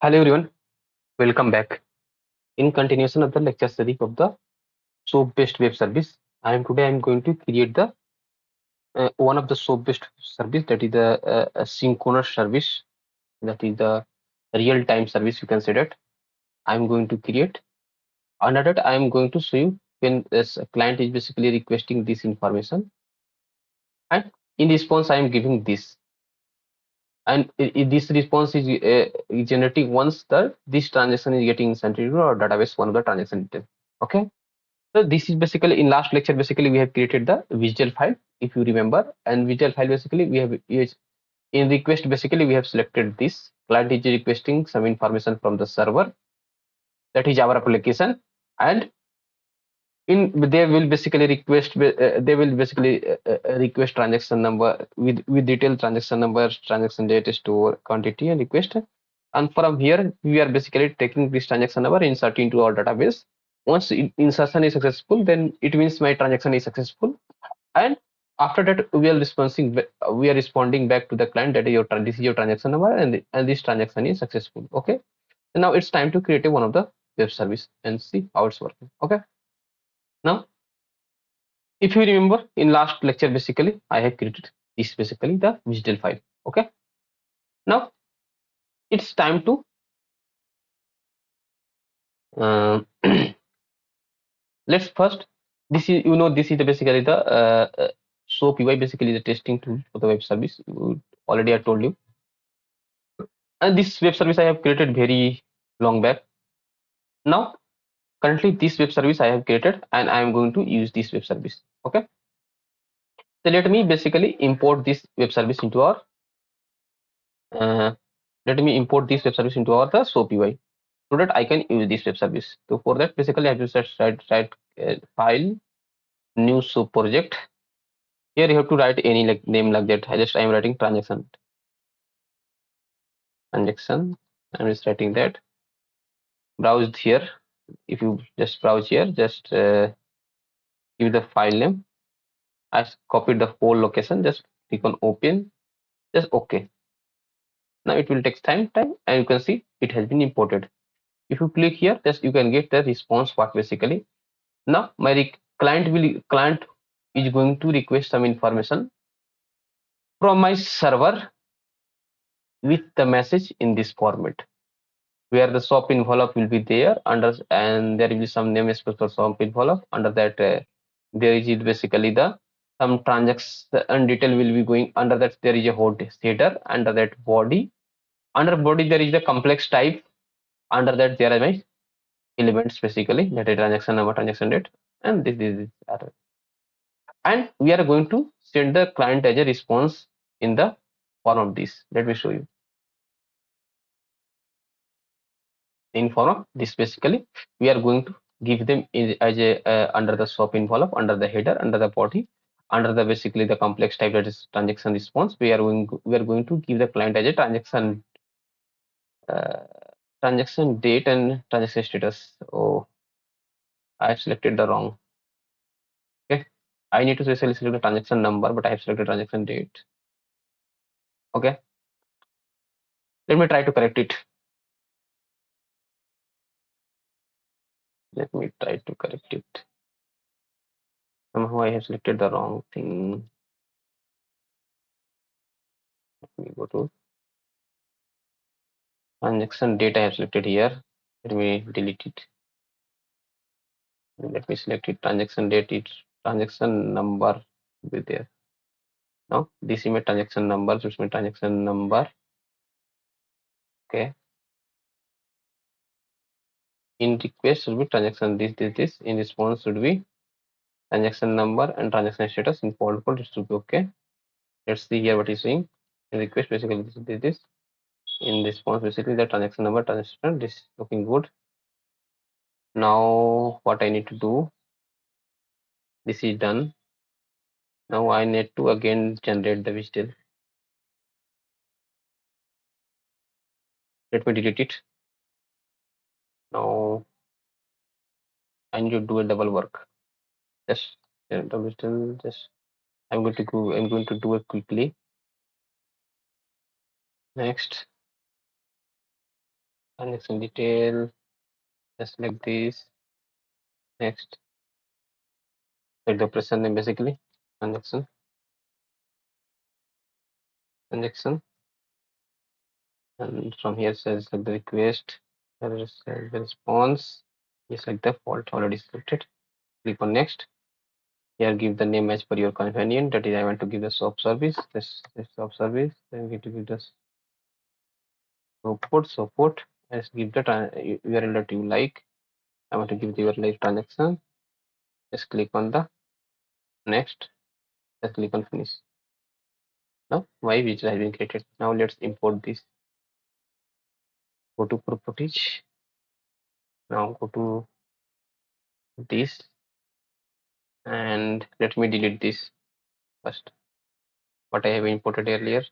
Hello everyone, welcome back. In continuation of the lecture series of the soap-based web service, I am going to create the one of the soap-based service, that is the synchronous service, that is the real-time service. You can say that I am going to create. Under that, I am going to show you when this client is basically requesting this information, and in response, I am giving this, and this response is generating once the this transaction is getting sent to our database, one of the transaction details. Okay. So this is basically in last lecture. Basically, we have created the visual file, if you remember, and visual file basically we have used in request. Basically, we have selected this client is requesting some information from the server, that is our application, and in they will basically request transaction number with detailed transaction number, transaction date, store, quantity, and request. And from here, we are basically taking this transaction number, insert into our database. Once insertion is successful, then it means my transaction is successful, and after that we are responding back to the client that this is your transaction number, and this transaction is successful. Okay, so now it's time to create one of the web service and see how it's working. Okay, now if you remember in last lecture, basically I have created this, basically the digital file. Okay, now it's time to uh, let's first, this is, this is the basically the soap UI, basically the testing tool for the web service. Already I told you, and this web service I have created very long back. Now currently this web service I have created, and I am going to use this web service. Okay, so let me basically import this web service into our uh, let me import this web service into our the soap UI, so that I can use this web service. So for that, basically I have to write file, new soap project. Here you have to write any like name like that. I am writing transaction. I'm just writing that. Browse here. If you just browse here, just give the file name. I copied the whole location. Just click on open. Just okay. Now it will take time, and you can see it has been imported. If you click here, just you can get the response part basically. Now my client is going to request some information from my server with the message in this format, where the shop envelope will be there under, and there will be some namespace for shop envelope. Under that, there is basically the some transaction detail will be going. Under that, there is a header. Under that, body. Under body, there is the complex type. Under that, there are my elements basically, that is transaction number, transaction date, and this is error. And we are going to send the client as a response in the form of this. Let me show you. In form of this, basically we are going to give them as a under the shop envelope, under the header, under the body, under the basically the complex type, that is transaction response. We are going to give the client as a uh, transaction date and transaction status. Oh, I have selected the wrong. Okay, I need to basically select the transaction number, but I have selected transaction date. Okay, let me try to correct it. Let me try to correct it. Somehow I have selected the wrong thing. Let me go to transaction date. I have selected here. Let me delete it. Let me select it. Transaction date. It transaction number will be there. Now this is my transaction number. So it's my transaction number. Okay. In request should be transaction this. In response should be transaction number and transaction status. In default it should be okay. Let's see here what is saying. In request basically this. In response basically the transaction number, transaction. This is looking good. Now what I need to do? This is done. Now I need to again generate the visual. Let me delete it. Now I need to do a double work. Just just I'm going to do it quickly. Next. transaction detail, just like this. Next, like the operation name basically, transaction, and from here says like the request, there is the response, just like the fault already selected. Click on next. Here give the name as per your convenience. That is, I want to give the soap service. This soap service. Then we to give this support. Let's give the URL that you like. I want to give the URL transaction. Just click on the next. Just click on finish. Now my widget has been created. Now let's import this. Go to properties. Now go to this and let me delete this first. What I have imported earlier.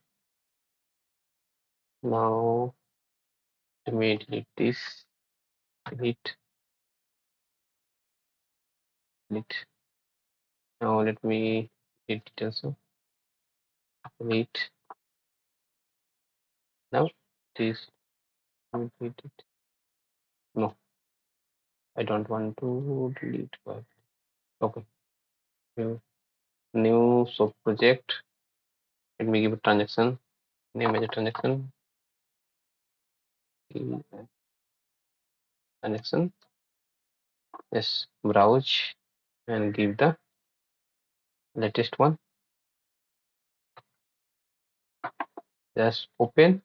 Now let me delete this. Delete. Delete. Now let me delete it also. Delete. Now this. Delete it. No, I don't want to delete. But okay. New soap project. Let me give a transaction. Name as a transaction. Transaction. Yes, browse and give the latest one. Just open.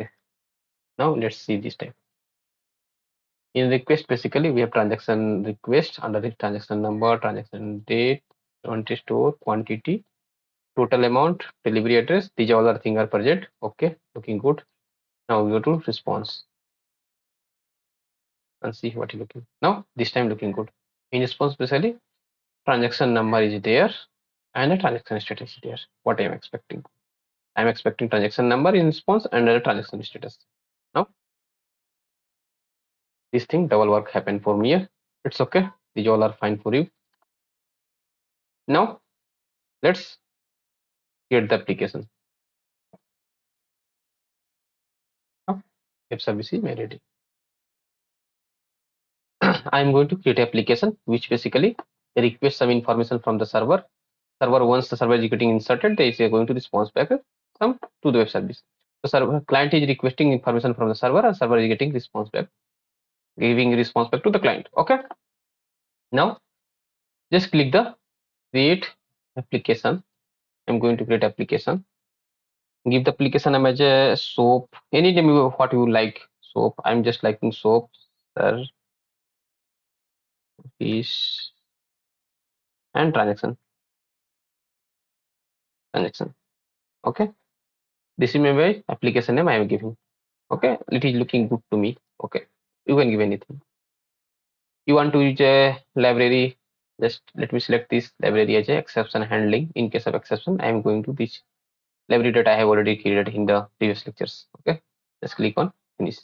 Okay. Now let's see this time. In request, basically we have transaction request under the transaction number, transaction date, quantity store, quantity, total amount, delivery address. These all are things are present. Okay, looking good. Now we go to response and see what is looking. Now this time looking good. In response, basically transaction number is there and the transaction status is there. What I am expecting. I am expecting transaction number in response and the transaction status. Now this thing double work happened for me here. It's okay. These all are fine for you. Now let's create the application. Now, web service is ready. I am going to create an application which basically requests some information from the server. Once the server is getting inserted, they are going to response back some to the web service. The server client is requesting information from the server and server is getting response back, giving response back to the client. Okay. Now just click the create application. I'm going to create application. Give the application name as a soap. Any name what you like. Soap. I'm just liking soap. Service and transaction. Okay. This is my application name I am giving. Okay. It is looking good to me. Okay. You can give anything. You want to use a library. Just let me select this library as a exception handling. In case of exception, I am going to this library that I have already created in the previous lectures. Okay. Just click on finish.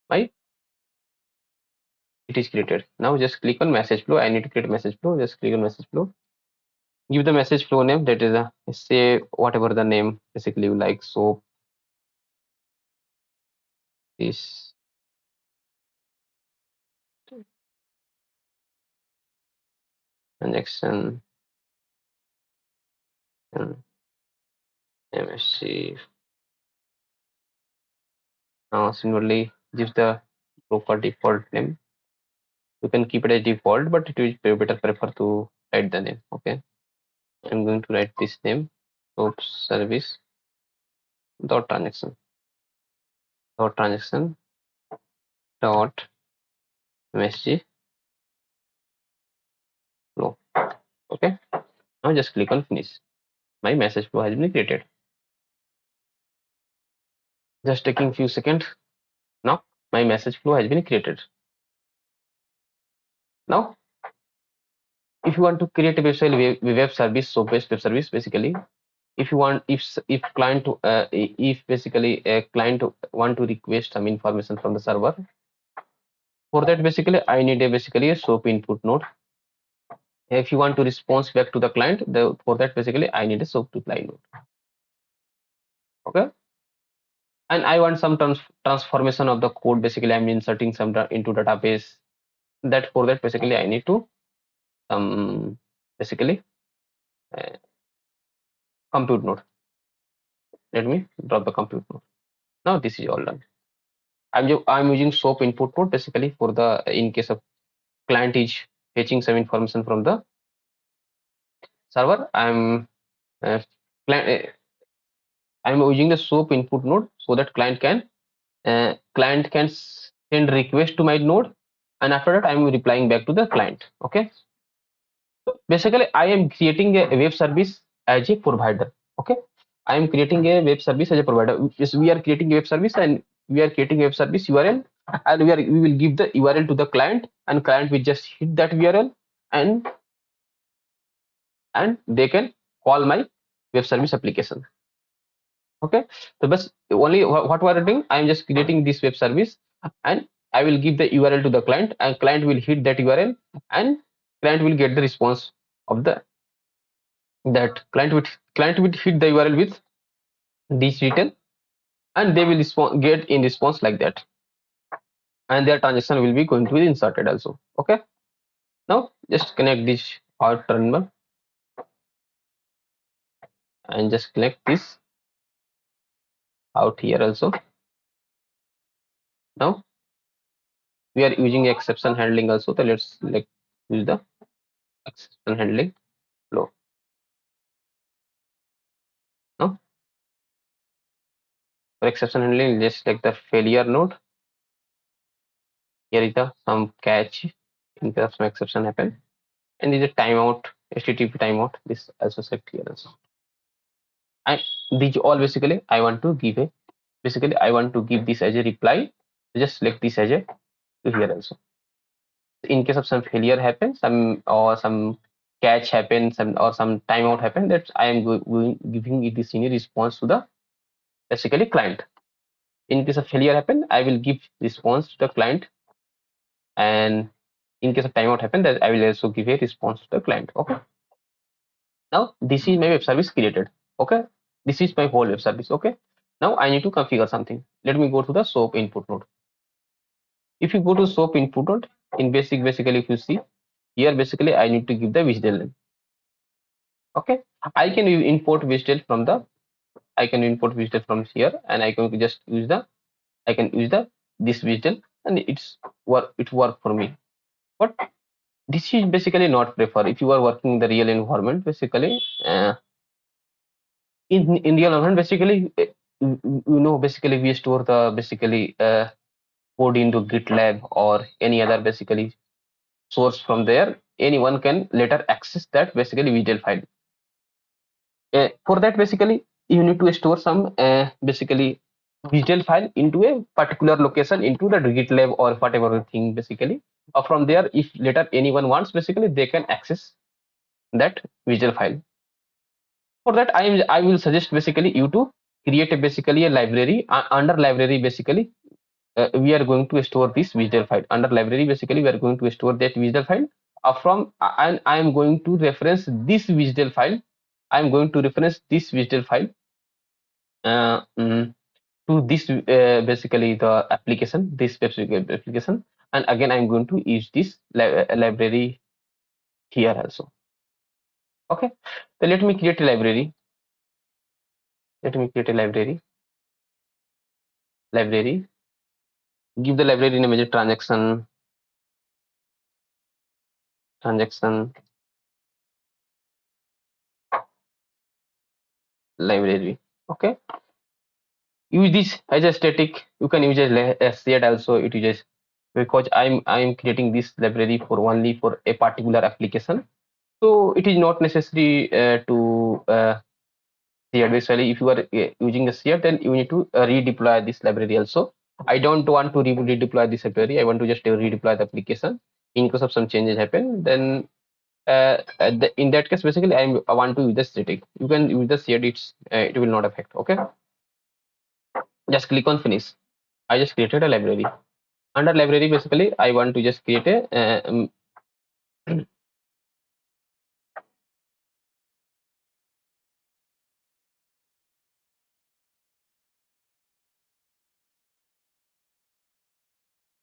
Right. It is created. Now just click on message flow. I need to create a message flow. Just click on message flow. Give the message flow name, that is a say whatever the name basically you like. So this transaction and MSC. Now similarly give the broker default name. You can keep it as default, but it will better prefer to write the name. Okay. I'm going to write this name. Soap service dot transaction dot msg flow. Okay. Now just click on finish. My message flow has been created. Just taking few seconds. Now my message flow has been created. Now if you want to create a web service, so based web service, basically if you want, if client if basically a client want to request some information from the server, for that basically I need a soap input node. If you want to response back to the client, for that basically I need a soap reply node. Okay. and I want some transformation of the code. Basically, I'm inserting some into database. That for that basically I need to basically uh, compute node. Let me drop the compute node. Now this is all done. I'm using SOAP input node basically for the in case of client is fetching some information from the server. Uh, client, I'm using the SOAP input node so that client can send request to my node, and after that I'm replying back to the client. Okay. So basically, I am creating a web service as a provider. Okay, I am creating a web service as a provider. Yes, we are creating a web service, and we are creating a web service URL, and we will give the URL to the client, and client will just hit that URL, and they can call my web service application. Okay, so but only what we are doing, I am just creating this web service, and I will give the URL to the client, and client will hit that URL, and client will get the response of the that client would hit the URL with this detail, and they will get in response like that, and their transaction will be going to be inserted also. Okay, now just connect this our terminal and just connect this out here also. Now we are using exception handling also, so let's like use the exception handling flow. Now for exception handling, just like the failure node, here is the some catch in case of some exception happen, and this is a timeout, HTTP timeout, this also set here also. And these all basically I want to give a basically I want to give this as a reply. Just select this as a to here also. In case of some failure happens, some catch happens, some timeout happen, that I am giving it this in a response to the basically client. In case of failure happen, I will give response to the client, and in case of timeout happen, that I will also give a response to the client. Okay. Now this is my web service created. Okay. This is my whole web service. Okay. Now I need to configure something. Let me go to the SOAP input node. If you go to SOAP input node, in basically if you see here, basically I need to give the visual name. Okay. I can import visual from the from here, and I can just use the this visual, and it work for me. But this is basically not prefer if you are working in the real environment. Basically, in real environment, basically, basically we store the basically code into GitLab or any other basically source. From there, anyone can later access that basically visual file. For that, basically you need to store some basically visual file into a particular location into the GitLab or whatever thing basically. From there, if later anyone wants, basically they can access that visual file. For that, I will suggest basically you to create a basically a library. Under library, basically we are going to store this visual file. Under library, basically we are going to store that visual file. And I am going to reference this visual file. I am going to reference this visual file uh, mm, to this basically the application, this specific application. And again, I'm going to use this library here also. Okay, so let me create a library. Let me create a library. Give the library name as a transaction library. Okay, use this as a static. You can use as shared also. It uses because I'm creating this library for only for a particular application. So it is not necessary to shared. Basically, if you are using the shared, then you need to redeploy this library also. I don't want to redeploy this library. I want to just redeploy the application. In case of some changes happen, then in that case, basically, I want to use the static. You can use the shared. It will not affect. Okay. Just click on finish. I just created a library. Under library, basically, I want to just create a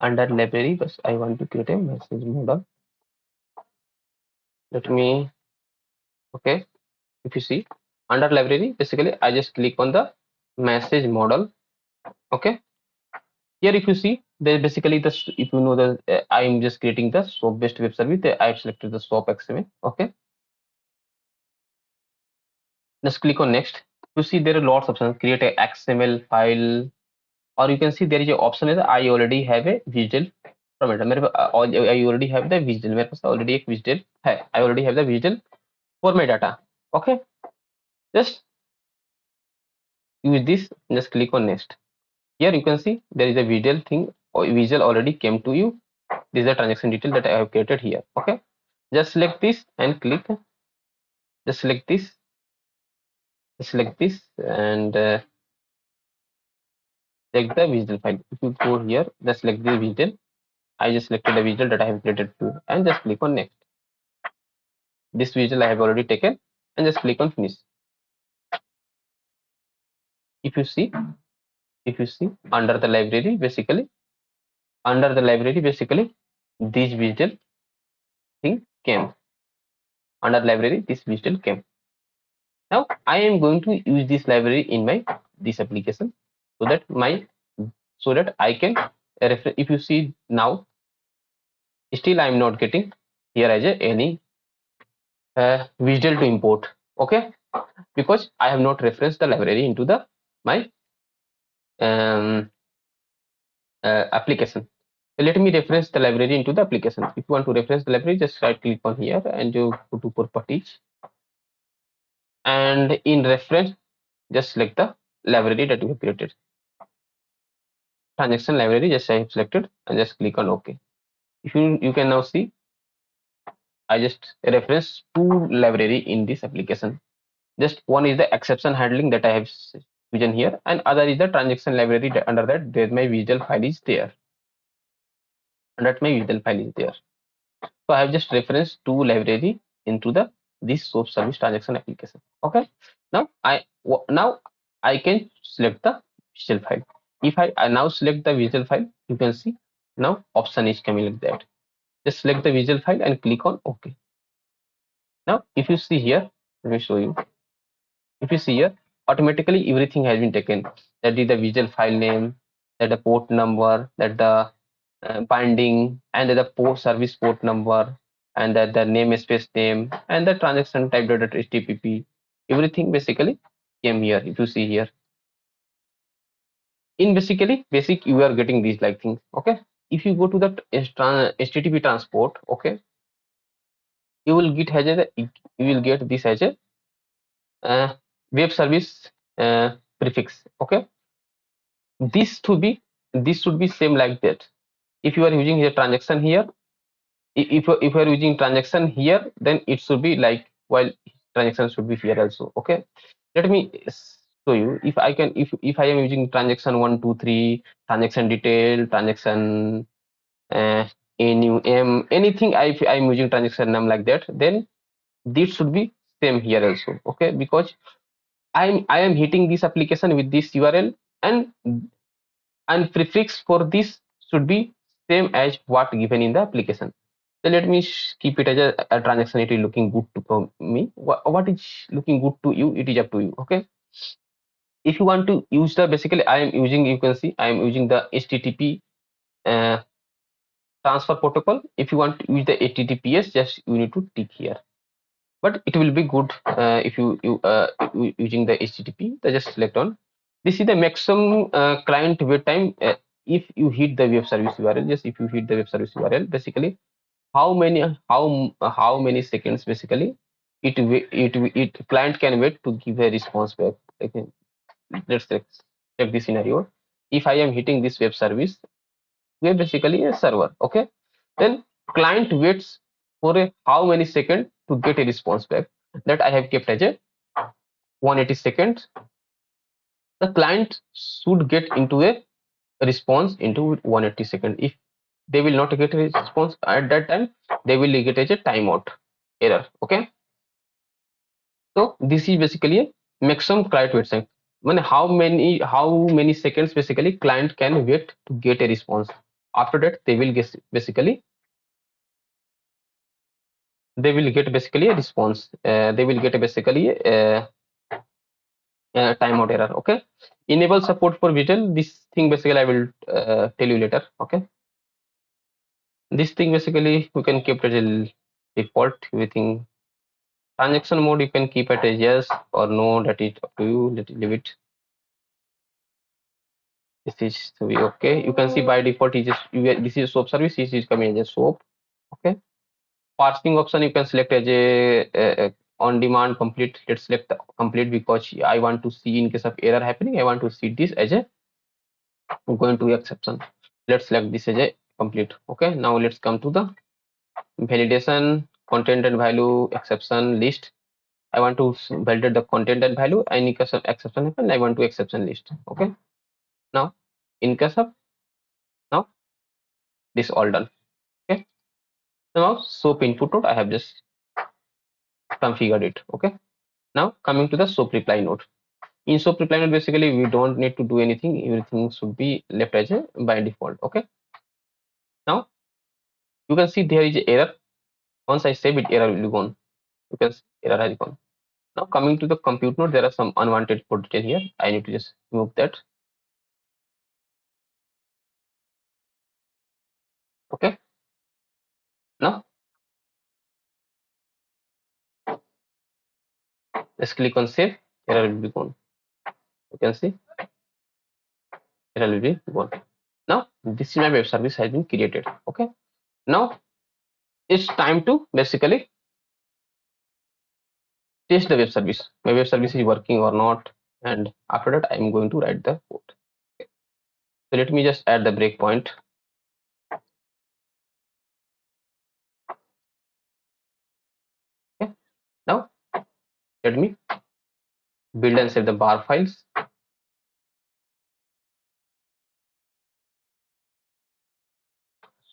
under library, but I want to create a message model. Let me, okay, if you see under library, basically I just click on the message model. Okay, here if you see there basically the, if you know the I am just creating the SOAP based web service. I have selected the SOAP XML. Okay, just click on next. You see there are lots of options, create a XML file, or you can see there is a option is I already have a visual format. I already have the visual, मेरे पास already एक visual है, I already have the visual for my data. Okay, just use this, just click on next. Here you can see there is a visual thing, or visual already came to you. This is the transaction detail that I have created here. Okay, just select this and click, just select this and select the visual file. If you go here, just select the visual. I just selected a visual that I have created too, and just click on next. This visual I have already taken, and just click on finish. If you see, under the library, basically this visual thing came. Under library, this visual came. Now I am going to use this library in my this application, so that I can refer. If you see now, still I am not getting here as any visual to import. Okay, because I have not referenced the library into the my um, application. So let me reference the library into the application. If you want to reference the library, just right click on here and you go to properties, and in reference just select the library that you have created. Transaction library, just I have selected, and just click on OK. If you can now see, I just reference two library in this application. Just one is the exception handling that I have vision here, and other is the transaction library. Under that, there my visual file is there. And that my visual file is there. So I have just referenced two library into the this SOAP service transaction application. Okay. Now I can select the visual file. If I now select the visual file, you can see now option is coming like that. Just select the visual file and click on OK. Now if you see here, let me show you. If you see here, automatically everything has been taken. That is the visual file name, that the port number, that the binding, and the port service port number, and that the namespace name, and the transaction type dot HTTP. Everything basically came here. If you see here, in basic you are getting these like things. Okay, if you go to the HTTP transport, okay, you will get this as a web service prefix. Okay, this should be same like that. If you are using a transaction here, if you are using transaction here, then it should be like, while transaction should be here also. Okay, let me show you. If I can, if I am using transaction 1 2 3, transaction detail, transaction uh, NUM, anything, if I am using transaction name like that, then this should be same here also. Okay, because I am hitting this application with this URL, and prefix for this should be same as what given in the application. So let me keep it as a transaction. It is looking good to me. What is looking good to you, it is up to you. Okay, if you want to use the, basically I am using, you can see I am using the HTTP uh, transfer protocol. If you want to use the HTTPS, just you need to tick here, but it will be good if using the HTTP. Just select on this is the maximum client wait time. If you hit the web service URL, just if you hit the web service URL, basically how many seconds basically it client can wait to give a response back. Okay, let's check this scenario. If I am hitting this web service, we are basically a server. Okay, then client waits for a how many seconds to get a response back. That I have kept as a 180 seconds. The client should get into a response into 180 seconds. If they will not get a response at that time, they will get as a timeout error. Okay, so this is basically a maximum client wait time. When how many seconds basically client can wait to get a response. After that, they will get basically a response. They will get basically a timeout error. Okay. Enable support for vital. This thing basically I will tell you later. Okay. This thing basically we can keep it as default. Everything transaction mode you can keep it as yes or no. That is up to you. Let leave it. This is to be okay. You can see by default is just this is soap service. This is coming as a soap. Okay. Parsing option you can select as a on demand complete. Let's select the complete because I want to see in case of error happening. I want to see this as a going to exception. Let's select this as a complete. Okay. Now let's come to the validation content and value exception list. I want to validate the content and value. And in case of exception happen, I want to exception list. Okay. Now in case of now this all done. Okay. Now soap input node I have just configured it. Okay. Now coming to the soap reply node. In soap reply node basically we don't need to do anything. Everything should be left as a by default. Okay. Now you can see there is a error. Once I save it, error will be gone. You can see error has gone. Now coming to the compute node, there are some unwanted code detail here. I need to just remove that. Okay. Now let's click on save. Error will be gone. You can see error will be gone. Now this is my web service has been created. Okay. Now it's time to basically test the web service. My web service is working or not. And after that, I'm going to write the code. Okay. So let me just add the breakpoint. Okay. Now let me build and save the bar files.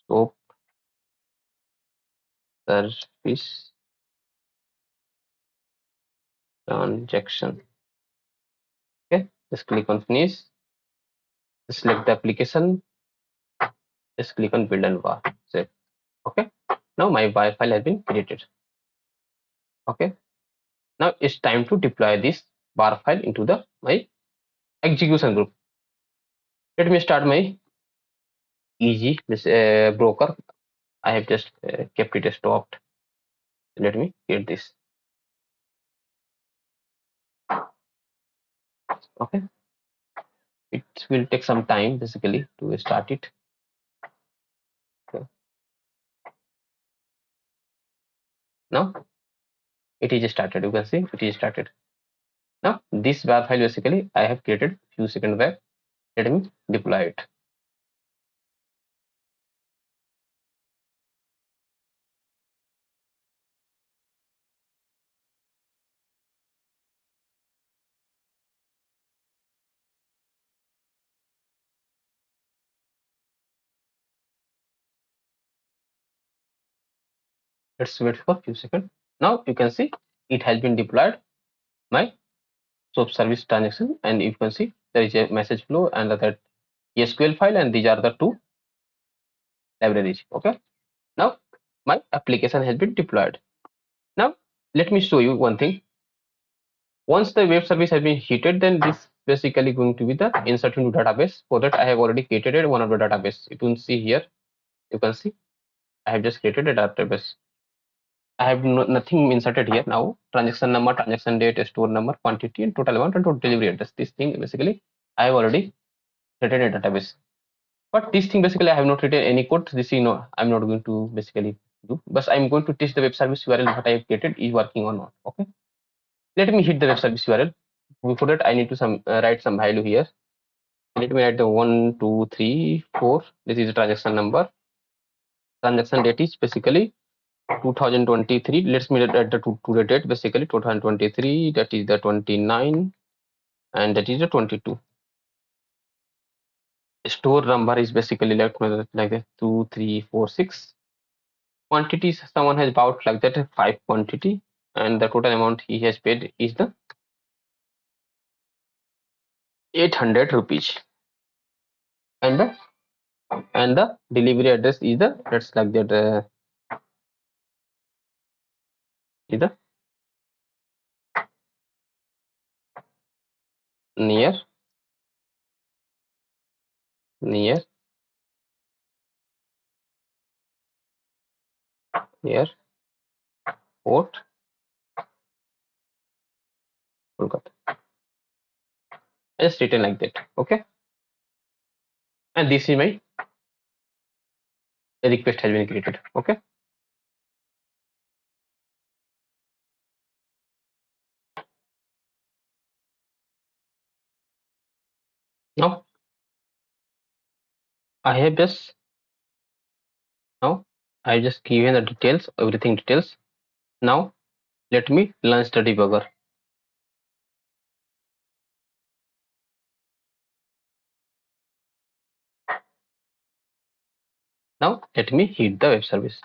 So service transaction. Okay. Just click on finish. Select the application. Just click on build and bar. Save. Okay. Now my bar file has been created. Okay. Now it's time to deploy this bar file into the my execution group. Let me start my easy this broker. I have just kept it stopped. Let me create this. Okay. It will take some time basically to start it. Okay. Now it is started. You can see it is started. Now this bar file basically I have created few seconds back. Let me deploy it. Let's wait for a few seconds. Now you can see it has been deployed my soap service transaction, and you can see there is a message flow and that SQL file, and these are the two libraries. Okay. Now my application has been deployed. Now let me show you one thing. Once the web service has been hit, then this basically going to be the insert into database. For that I have already created one of the database. You can see here. You can see I have just created a database. I have nothing inserted here now. Transaction number, transaction date, store number, quantity, and total amount and total delivery address. This thing basically I have already created a database. But this thing basically I have not written any code. This you know I'm not going to basically do. But I'm going to test the web service URL that I have created is working or not. Okay. Let me hit the web service URL. Before that I need to write some value here. Let me write the 1, 2, 3, 4. This is the transaction number. Transaction date is basically 2023. Let's me at the to date basically 2023. That is the 29 and that is the 22. Store number is basically like that 2, 3, 4, 6. Quantity someone has bought like that 5 quantity, and the total amount he has paid is the 800 rupees. And the and the delivery address is the, let's like that, is the near near near port Kolkata. Just written like that. Okay, and this is my request has been created. Okay, now I have just now I just given the details, everything details. Now let me launch the debugger. Now let me hit the web service.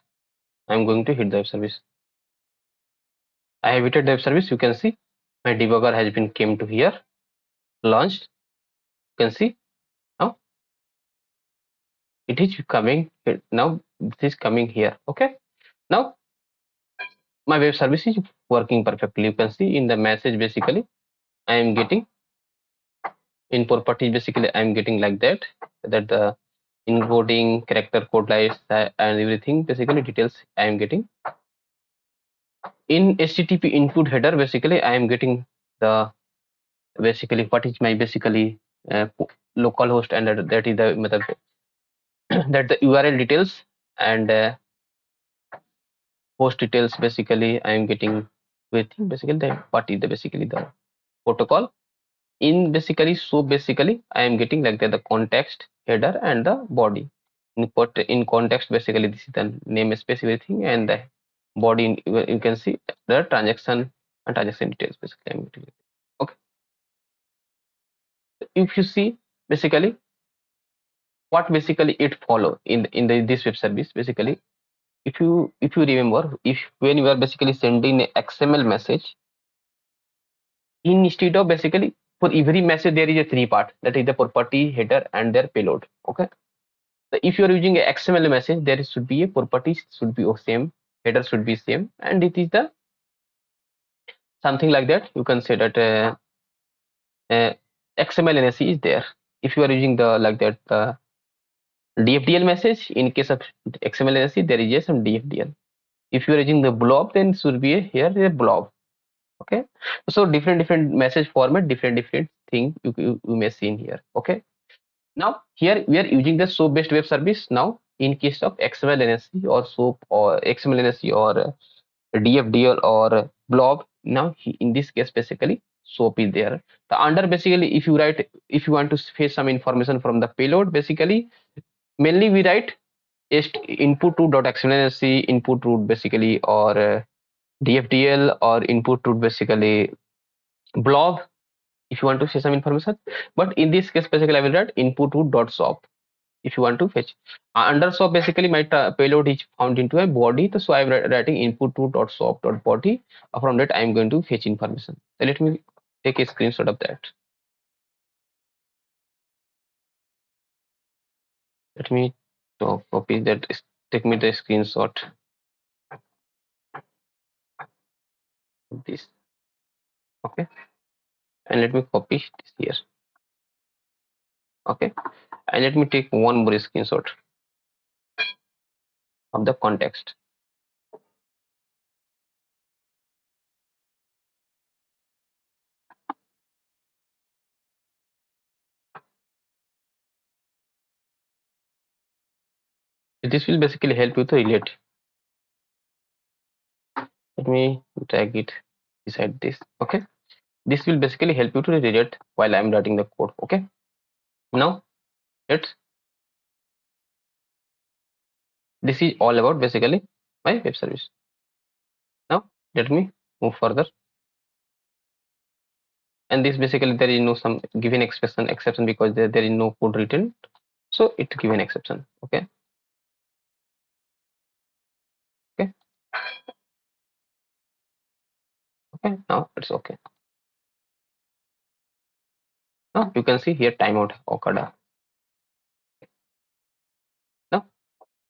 I'm going to hit the web service. I have hit the web service. You can see my debugger has been came to here, launched. You can see now it is coming. Now this is coming here. Okay. Now my web service is working perfectly. You can see in the message basically I am getting in properties basically I am getting like that, that the encoding character code lights and everything basically details I am getting. In HTTP input header basically I am getting the basically what is my basically localhost, and that is the method that the URL details and host details basically I am getting with basically the what is the basically the protocol in basically. So basically I am getting like that the context header and the body in context basically this is the namespace everything, and the body you can see the transaction and transaction details basically I'm getting. Okay, if you see basically what basically it follow in this web service basically, if you remember, if when you are basically sending a XML message, instead of basically for every message there is a three part, that is the property header and their payload. Okay, so if you are using a XML message, there should be a property should be same, header should be same, and it is the something like that. You can say that XML NSE is there. If you are using the like that DFDL message, in case of XML NSE there is some DFDL. If you are using the blob, then should be here a blob. Okay, so different message format, different thing you may see in here. Okay, now here we are using the SOAP based web service. Now in case of XML NSE or SOAP or XML NSE or DFDL or blob, now in this case basically SOAP is there. The under basically if you write, if you want to fetch some information from the payload, basically mainly we write just input to .xml input root basically, or DFDL or input root basically blob if you want to say some information. But in this case basically I will write input root dot SOAP if you want to fetch. Under SOAP basically my payload is found into a body, so I'm writing input root dot SOAP dot body. From that I'm going to fetch information. So let me take a screenshot of that. Let me copy that. Take me the screenshot of this. Okay, and let me copy this here. Okay, and let me take one more screenshot of the context. This will basically help you to relate. Let me drag it beside this. Okay, this will basically help you to relate while I'm writing the code. Okay, now let's, this is all about basically my web service. Now let me move further, and this basically there is no some given exception because there is no code written, so it given exception. Okay, okay, okay, now it's okay. Now you can see here timeout occurred.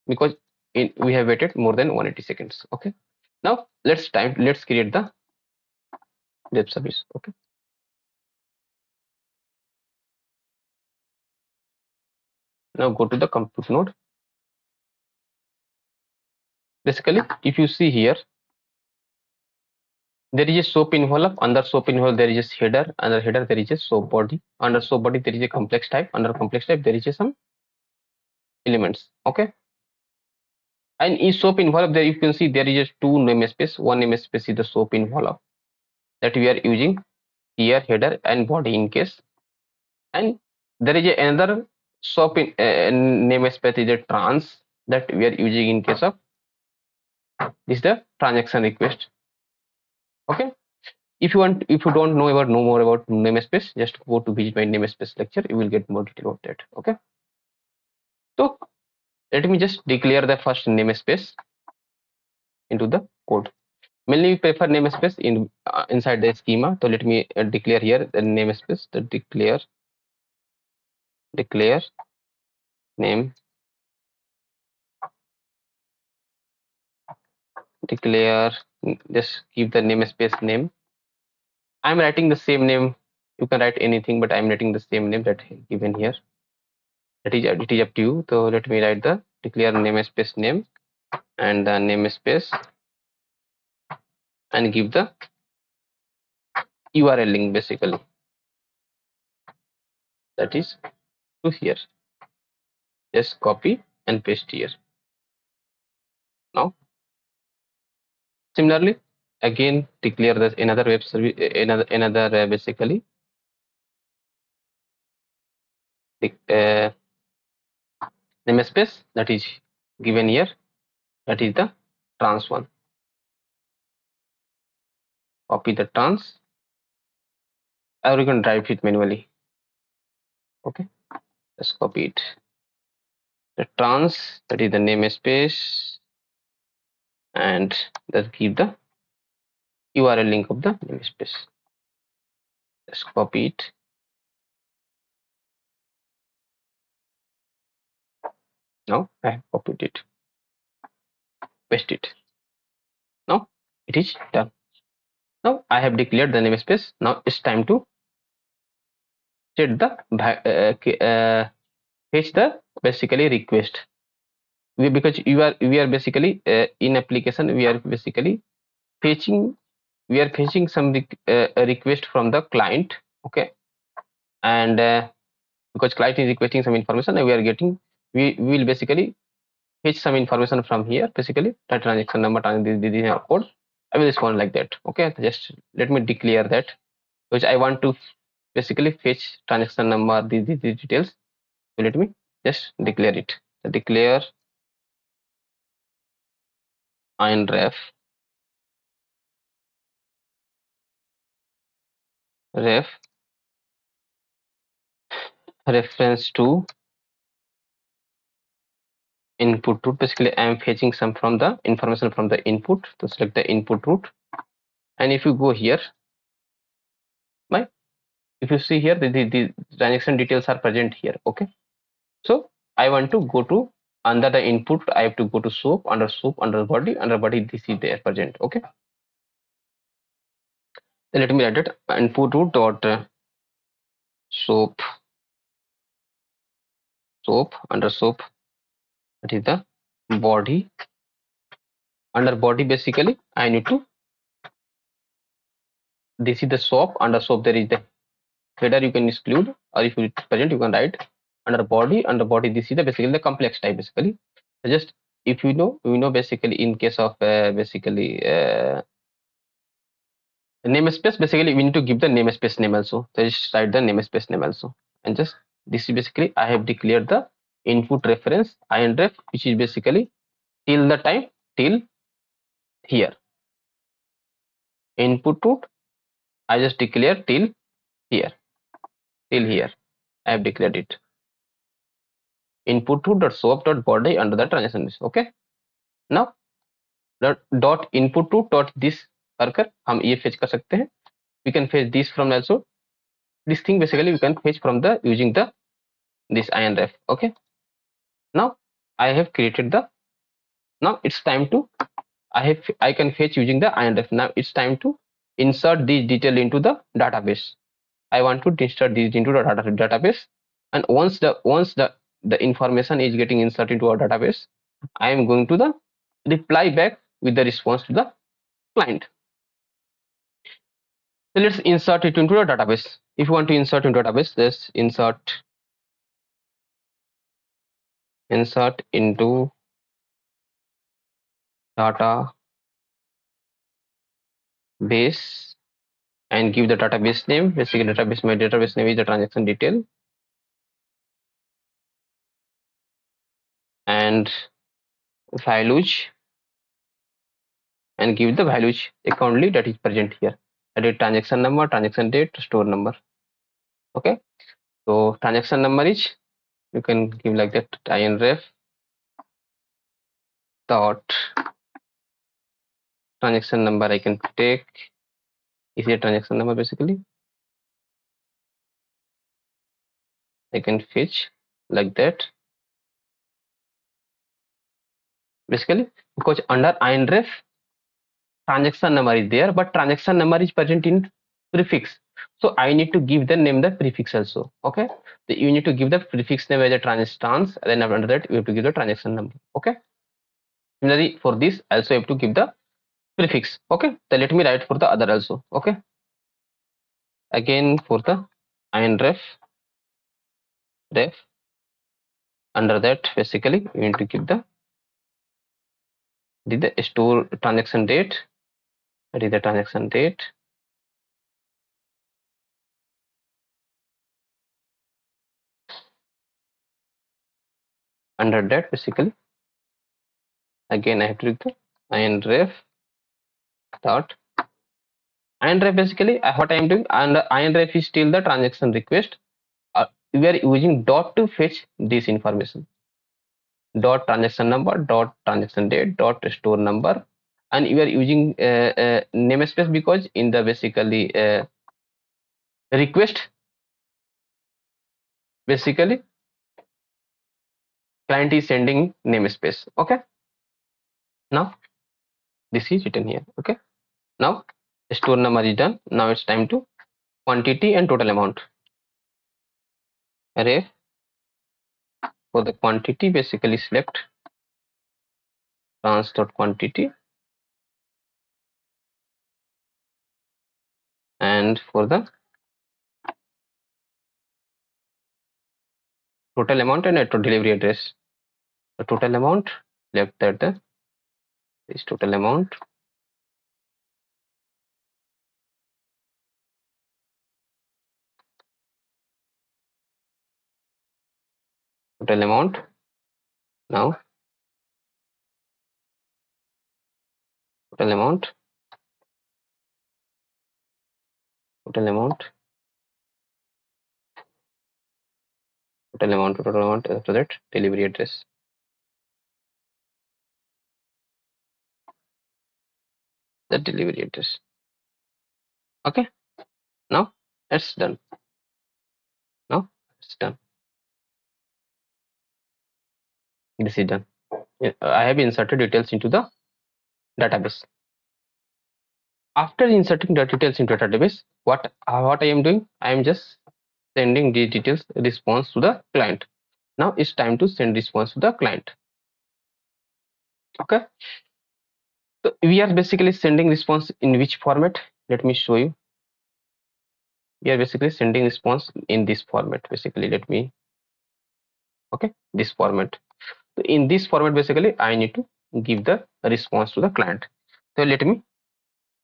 because we have waited more than 180 seconds. Okay, now let's create the web service. Okay, now go to the compute node. Basically, if you see here, there is a soap envelope. Under soap envelope there is a header. Under header there is a soap body. Under soap body there is a complex type. Under complex type there is a some elements. Okay, and in soap envelope there you can see there is a two namespace. One namespace is the soap envelope that we are using here, header and body in case, and there is another soap in namespace is a trans that we are using in case of this the transaction request. Okay, if you don't know more about namespace, just go to visit my namespace lecture. You will get more detail about that. Okay, so let me just declare the first namespace into the code. Mainly we prefer namespace in inside the schema. So let me declare here the namespace. The declare name, declare, just give the namespace name. I'm writing the same name. You can write anything, but I'm writing the same name that given here. It is up to you. So let me write the declare namespace name and the namespace and give the URL link basically. That is to here. Just copy and paste here. Now, similarly, again declare this another web service, another basically namespace that is given here. That is the trans one. Copy the trans, or you can drive it manually. Okay, let's copy it. The trans, that is the namespace, and let's give the URL link of the namespace. Let's copy it. Now I have copied it, paste it. Now it is done. Now I have declared the namespace. Now it's time to set the fetch the basically request. Because we are basically in application we are basically fetching some request from the client. Okay, and because client is requesting some information, we will basically fetch some information from here. Basically the transaction number, this code. I will respond like that. Okay, just let me declare that, which I want to basically fetch transaction number, these details. So let me just declare it. So declare inref reference to input root. Basically I am fetching some from the information from the input. To select the input root, and if you go here, if you see here, the transaction details are present here. Okay, so I want to go to under the input. I have to go to soap, under body, this is there present. Okay, then let me write it input root dot soap under soap, that is the body. Under body basically I need to, this is the soap. Under soap there is the header, you can exclude, or if it's present you can write under body. This is the basically the complex type basically. So just if you know basically in case of namespace, basically we need to give the namespace name also. So just write the namespace name also, and just this is basically I have declared the input reference inref, which is basically till the time till here. Input root I just declare till here. I have declared it. Input root dot soap dot body under the transaction list. Okay, now dot input root dot this कर हम ये fetch कर सकते हैं. We can fetch this from also. This thing basically we can fetch from the using the this inref. Okay, now I have created the Now it's time to I can fetch using the INREF. Now it's time to insert these detail into the database. I want to insert these into the database, and once the information is getting inserted into our database, I am going to the reply back with the response to the client. So let's insert it into the database. If you want to insert into database, just insert into database and give the database name. Basically, my database name is the transaction detail, and values, and give the values accordingly that is present here. That is transaction number, transaction date, store number. Okay. So transaction number is, you can give like that, INREF dot transaction number. I can take is a transaction number. Basically, I can fetch like that. Basically, because under INREF transaction number is there, but transaction number is present in prefix. So I need to give the name the prefix also. Okay. So you need to give the prefix name as a transaction, then after that you have to give the transaction number. Okay. Similarly, for this also you have to give the prefix. Okay. So let me write for the other also. Okay. Again for the INREF ref, under that basically you need to give the store transaction date. That is the transaction date. Under that basically again I have to do the INREF dot INREF. Basically what I am doing, and INREF is still the transaction request. We are using dot to fetch this information. Dot transaction number, dot transaction date, dot store number, and you are using namespace because in the basically request, basically client is sending namespace. Okay. Now this is written here. Okay. Now store number is done. Now it's time to quantity and total amount. Array for the quantity, basically select trans dot quantity, and for the total amount and delivery address. The total amount, select that is total amount, total amount. Now total amount, total amount, total amount, total amount. After that, delivery address. The delivery address. Okay. Now it's done. Now it's done. This is done. I have inserted details into the database. After inserting the details into database, what I am doing, I am just sending the details response to the client. Now it's time to send response to the client. Okay. So we are basically sending response in which format? Let me show you. We are basically sending response in this format. Basically, let me, okay, this format. So in this format, basically, I need to give the response to the client. So let me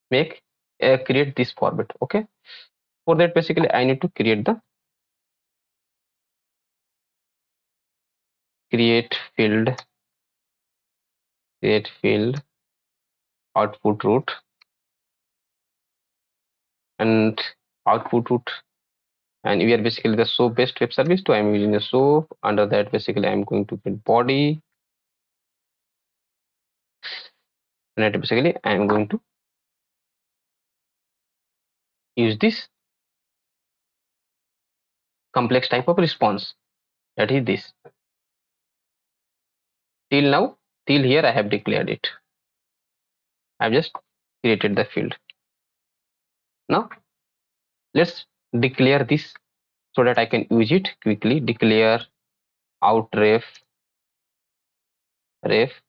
make create this format. Okay. For that, basically, I need to create the create field output route, and output route, and we are basically the SOAP based web service. So I'm using the SOAP. Under that, basically, I'm going to get body, and basically I'm going to use this complex type of response, that is this. Till now till here I have declared it. I've just created the field. Now let's declare this so that I can use it quickly. Declare out ref reference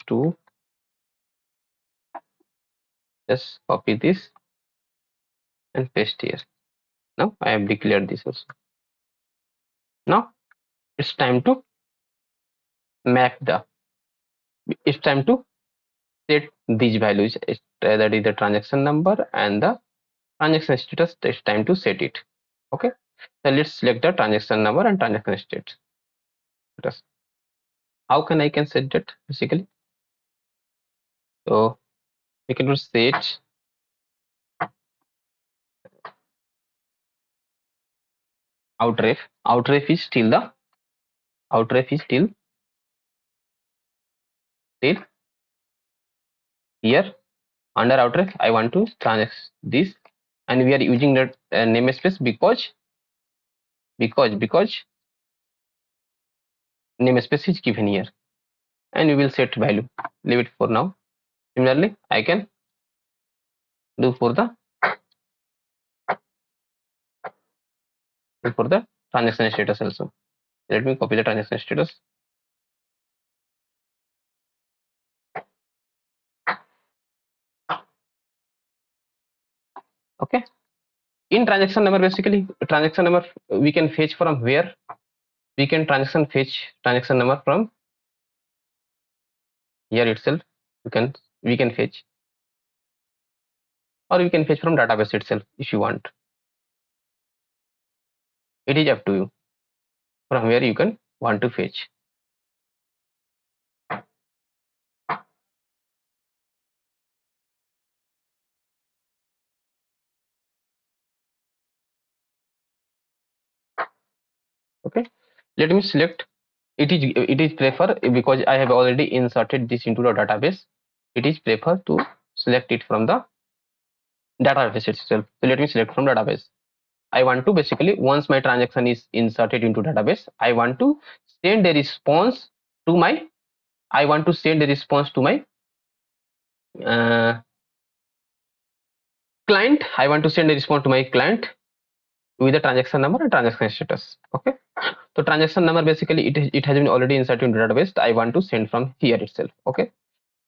to, just copy this and paste here. Now I have declared this also. Now it's time to map the, it's time to set these values, that is the transaction number and the transaction status. It's time to set it. Okay, so let's select the transaction number and transaction status. How can I can set that basically? So we can do set outref. Outref is still the till here. Under outref I want to transact this, and we are using that namespace because namespace is given here, and we will set value. Leave it for now. Similarly I can do for the transaction status also. Let me copy the transaction status. Okay, in transaction number, basically transaction number we can fetch from where? We can fetch transaction number from here itself. We can fetch, or we can fetch from database itself if you want. It is up to you from where you can want to fetch. Okay, let me select. It is prefer, because I have already inserted this into the database. It is prefer to select it from the database itself. So let me select from database. I want to basically, once my transaction is inserted into database, I want to send a response to my client. I want to send a response to my client with the transaction number and transaction status. Okay, so transaction number basically it has been already inserted into database. I want to send from here itself. Okay,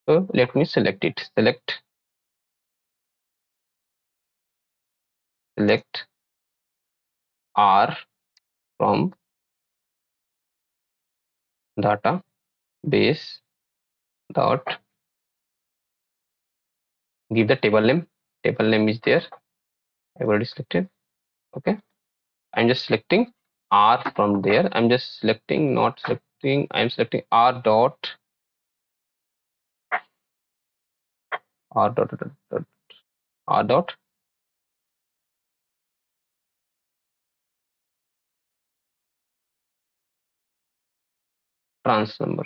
so let me select it. Select R from database dot, give the table name. Table name is there. I've already selected. Okay, I'm just selecting R from there. I'm just selecting, not selecting. I'm selecting R dot R dot R dot trans number.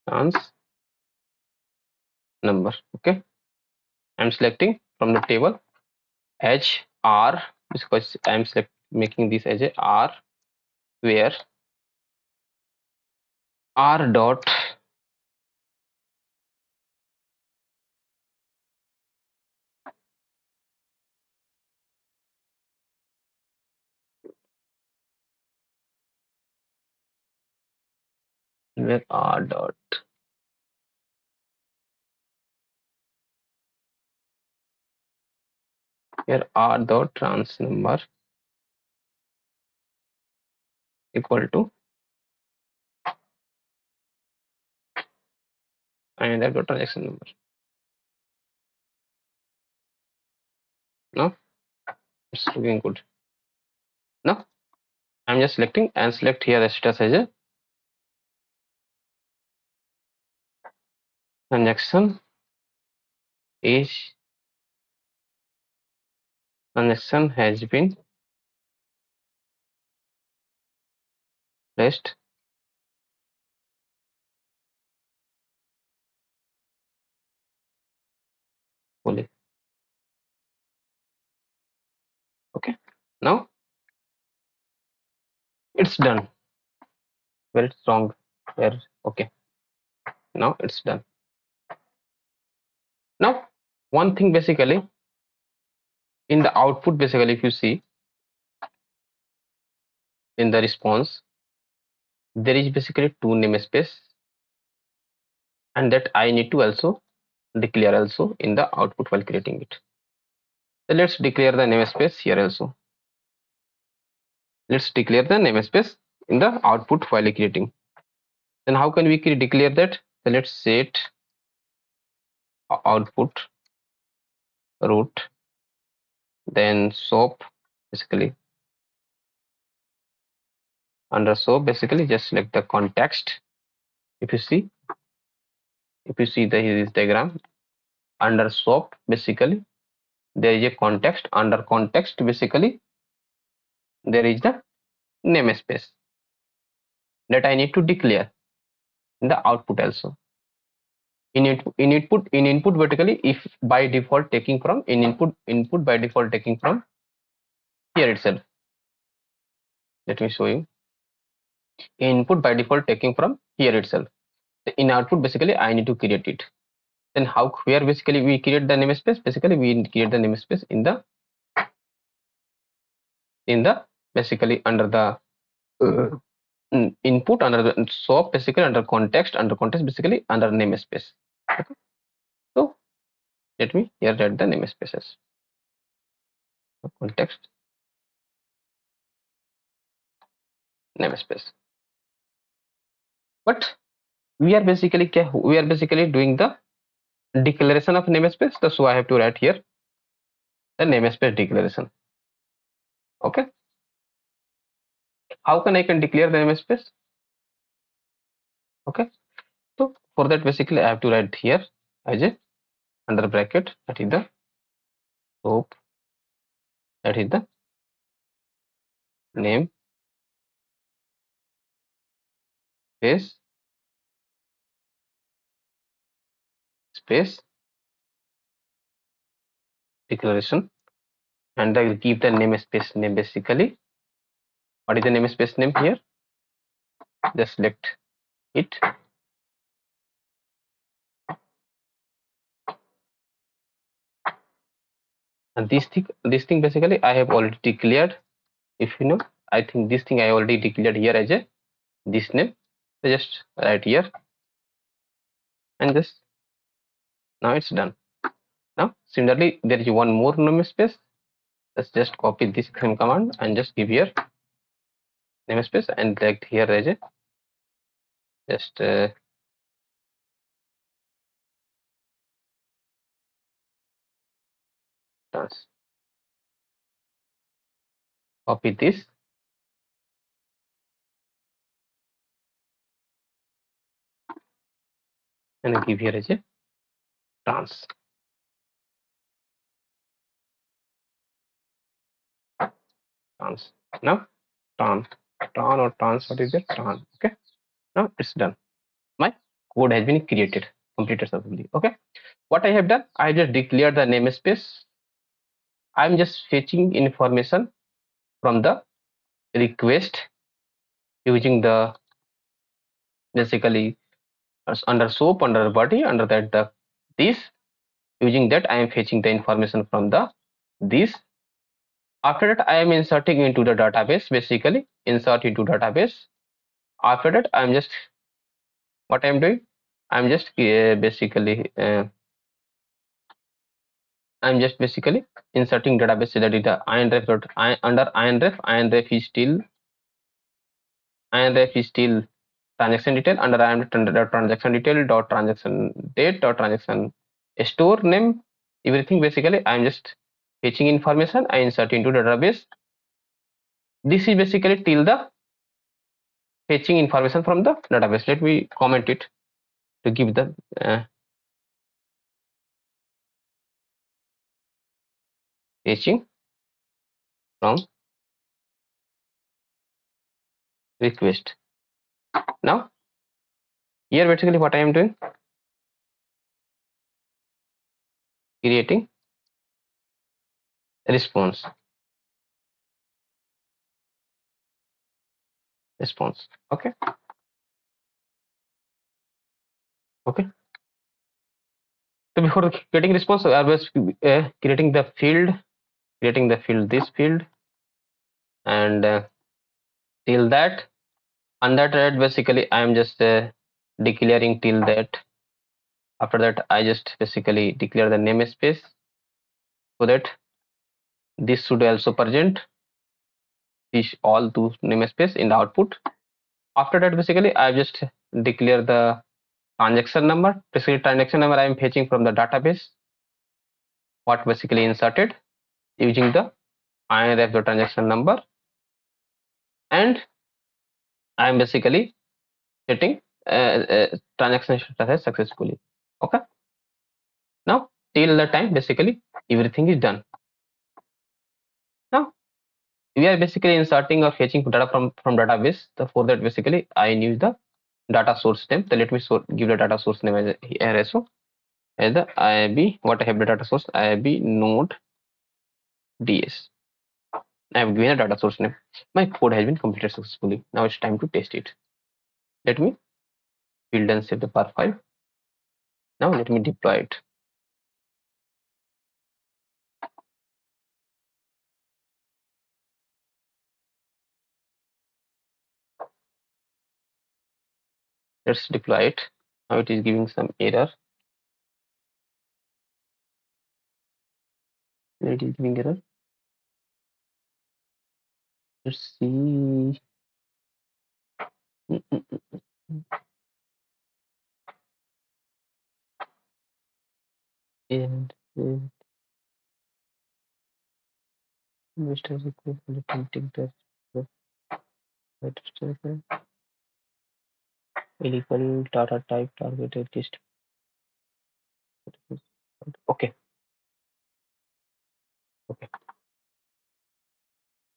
Trans number. Okay, I'm selecting from the table as R, because I'm making this as a R, where R dot where R dot trans number equal to, and I've got transaction number. Now it's looking good. Now I'm just selecting and select here the status as a transaction has been placed Now it's done. Where it's wrong? Where? Okay. Now it's done. Now one thing basically in the output, basically if you see in the response, there is basically two namespace, and that I need to also declare also in the output while creating it. So let's declare the namespace here also. Let's declare the namespace in the output while creating. Then how can we declare that? So let's set output root, then soap, basically under soap, basically just select the context. If you see this diagram, under soap basically there is a context, under context basically there is the namespace that I need to declare in the output also. In input vertically, if by default taking from input by default taking from here itself. Let me show you. Input by default taking from here itself. In output basically I need to create it. Then how, where basically we create the namespace? Basically we create the namespace in the basically under the input, under the soap, basically under context basically under namespace. Okay. So let me here write the namespaces. Context namespace. But we are basically doing the declaration of namespace. So I have to write here the namespace declaration. Okay. How can I declare the namespace? Okay. So for that basically I have to write here as a under bracket, that is the scope, that is the name space declaration, and I will give the namespace name. Basically what is the namespace name here? Just select it, and this thing basically I have already declared. If you know, I think this thing I already declared here as a this name. So just write here and just now it's done. Now similarly there is one more namespace. Let's just copy this same command and just give here namespace and select here as a just copy this and give here as a trans. Now tran or trans, what is it? Tran. Okay. Now it's done. My code has been created, completed successfully. Okay. What I have done, I just declared the namespace. I'm just fetching information from the request using the basically under soap, under body, under that the this. Using that I am fetching the information from the this. After that I am inserting into the database, basically insert into database. After that I am just what I am doing, I'm just basically inserting database data inref under inref is still transaction detail, under inref transaction detail dot transaction date dot transaction store name, everything basically I'm just fetching information, I insert into database. This is basically till the fetching information from the database. Let me comment it to give the fetching from request. Now here basically what I am doing, creating response. response. Okay. Okay. So before getting response, I was creating the field, this field, and till that, on that thread basically I am just declaring till that. After that, I just basically declare the namespace so that this should also present these all two namespace in the output. After that, basically I just declare the transaction number. Basically, transaction number I am fetching from the database. What basically inserted using the IIB the transaction number, and I am basically setting transaction status successfully. Okay. Now till the time basically everything is done. Now we are basically inserting or fetching data from database. So for that basically I use the data source name. So let me give the data source name as here also as the IIB. What I have the data source IIB node ds. I have given a data source name. My code has been completed successfully. Now it's time to test it. Let me build and save the bar file. Now let me deploy it. Let's deploy it. Now it is giving some error. It is giving error. Let's see. And Mr. Take the illegal data type targeted list. Okay. Okay.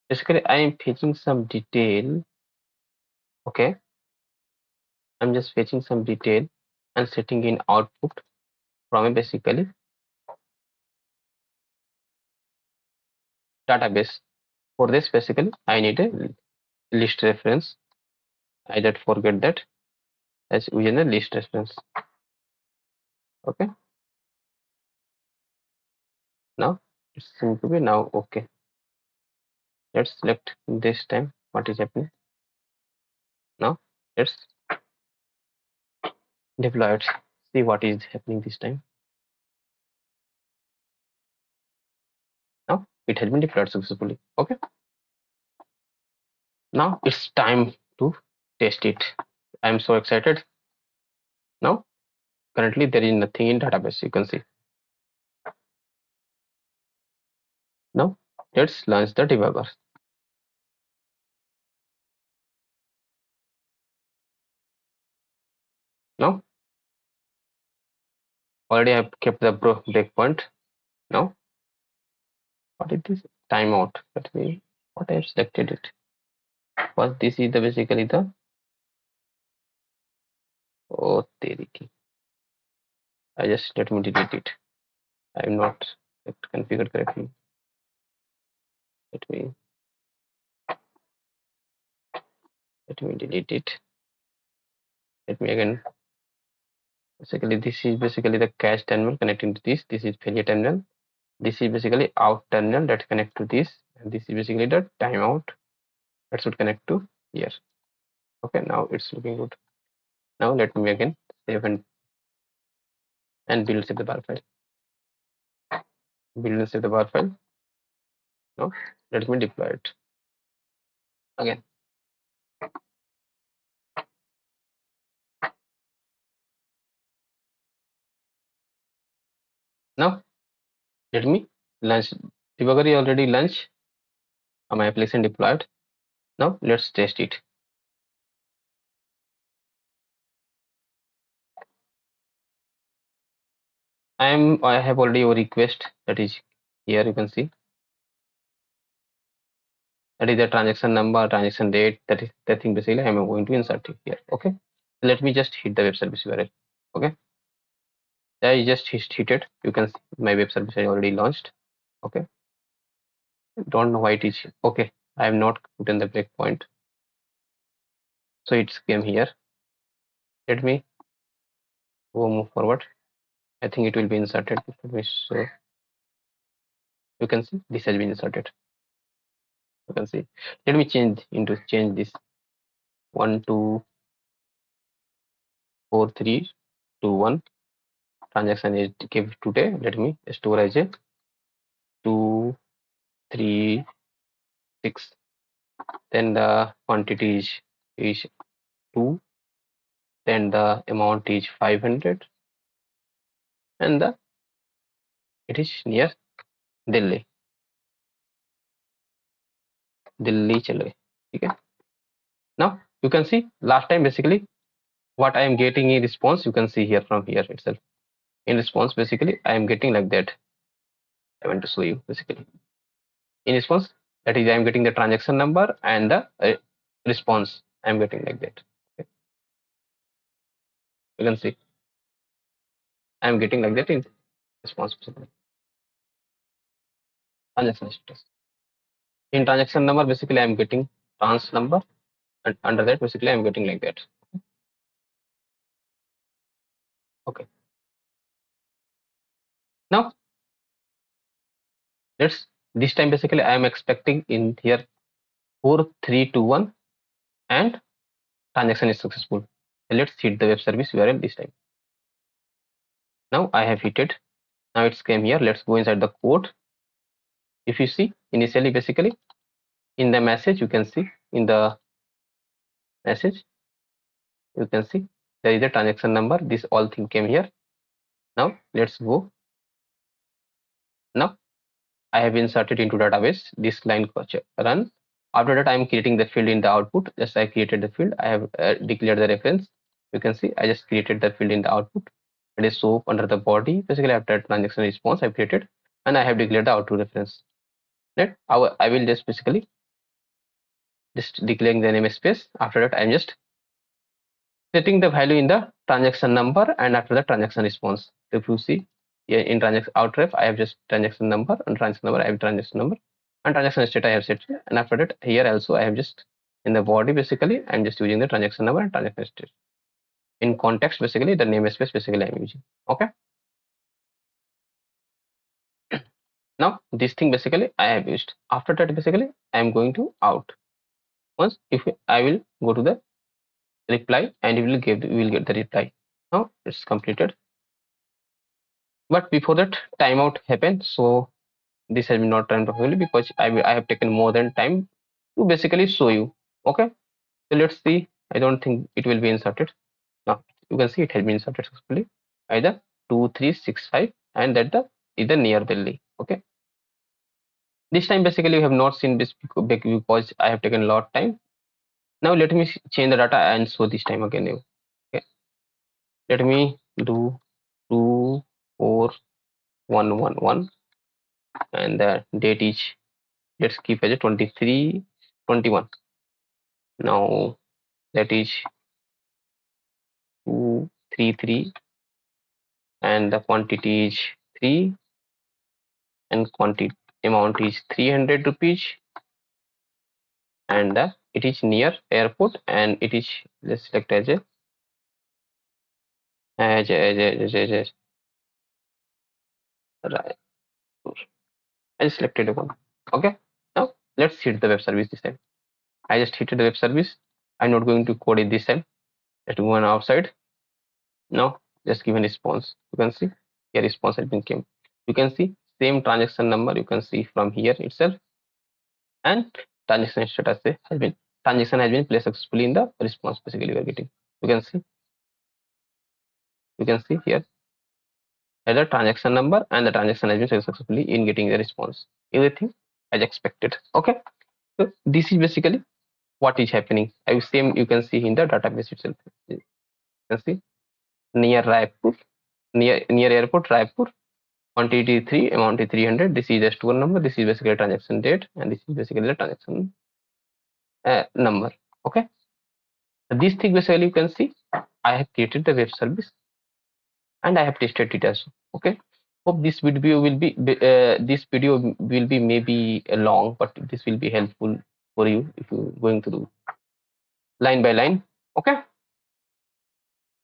Basically, I am fetching some detail. Okay. I'm just fetching some detail and setting in output from a basically database. For this, basically, I need a list reference. I did forget that as within a list reference. Okay. Now it seems to be now okay. Let's select this time what is happening. Now let's deploy it. See what is happening this time. Now it has been deployed successfully. Okay. Now it's time to test it. I'm so excited. Now currently there is nothing in database. You can see. Now let's launch the debugger. Now already I have kept the breakpoint. Now what is this timeout? Let me what I have selected it. First this is the basically the oh teriki. I just let me delete it. I am not configured correctly. Let me delete it. Let me again. Basically, this is basically the cache terminal connecting to this. This is failure terminal. This is basically out terminal that connect to this. And this is basically the timeout that should connect to here. Okay, now it's looking good. Now let me again save and build save the bar file. Build and save the bar file. Now let me deploy it again. Now let me launch debugger is already launched. My application deployed. Now let's test it. I have already a request that is here. You can see that is the transaction number, transaction date. That is the thing basically I am going to insert it here. Okay. Let me just hit the web service URL. Okay. I just hit it. You can see my web service is already launched. Okay. Don't know why it is okay. I have not put in the breakpoint. So it's came here. Let me go move forward. I think it will be inserted. Let me show. You can see this has been inserted. You can see. Let me change this 1 2 4 3 2 1. Transaction is give today. Let me store as a 2 3 6. Then the quantity is 2. Then the amount is 500, and it is near Delhi. Delhi चल गए. Okay. Now you can see last time basically what I am getting in response. You can see here from here itself. In response basically I am getting like that. I want to show you basically. In response, that is I am getting the transaction number and the response. I am getting like that. Okay. You can see I am getting like that in response basically. Transaction status. In transaction number basically I am getting trans number, and under that basically I am getting like that. Okay. Now let's this time basically I am expecting in here 4321 and transaction is successful. Let's hit the web service URL this time. Now I have hit it. Now it's came here. Let's go inside the code. If you see initially basically in the message, you can see in the message, you can see there is a transaction number. This all thing came here. Now let's go. Now I have inserted into database this line run. After that I am creating the field in the output. Just I created the field. I have declared the reference. You can see I just created the field in the output. It is soap under the body. Basically after transaction response I created, and I have declared the output reference. Right. I will just basically just declaring the namespace. After that I am just setting the value in the transaction number, and after the transaction response. If you see here in transaction outref, I have just transaction number, and transaction number I have transaction number, and transaction state I have set. And after that here also I have just in the body basically I'm just using the transaction number and transaction state. In context basically the namespace basically I'm using. Okay. Now this thing basically I have used. After that basically I am going to out. Once if I will go to the reply, and you will get the reply. Now it's completed. But before that timeout happened, so this has been not run properly because I have taken more than time to basically show you. Okay, so let's see. I don't think it will be inserted. Now you can see it has been inserted successfully. Either 2365, and that the either near Delhi. Okay, this time basically you have not seen this because I have taken a lot of time. Now let me change the data and show this time again. Okay, let me do 24111, and the date is, let's keep as a 2321. Now that is 233, and the quantity is 3, and quantity amount is 300 rupees, and it is near airport, and it is, let's select as a Raipur. I selected one. Okay, now let's hit the web service this time. I just hit the web service. I'm not going to code it this time. Let's go on outside. Now just give a response. You can see here response has been came. You can see same transaction number. You can see from here itself, and transaction status has been transaction has been placed successfully in the response. Basically, we are getting. You can see. You can see here the transaction number and the transaction has been successfully in getting the response. Everything as expected. Okay. So this is basically what is happening. I same you can see in the database itself. You can see near Raipur, near airport Raipur, quantity 3, amount is 300. This is the store number. This is basically a transaction date, and this is basically the transaction number. Okay. So this thing basically you can see I have created the web service, and I have tested it also. Okay. Hope this video will be maybe long, but this will be helpful for you if you going through line by line. Okay.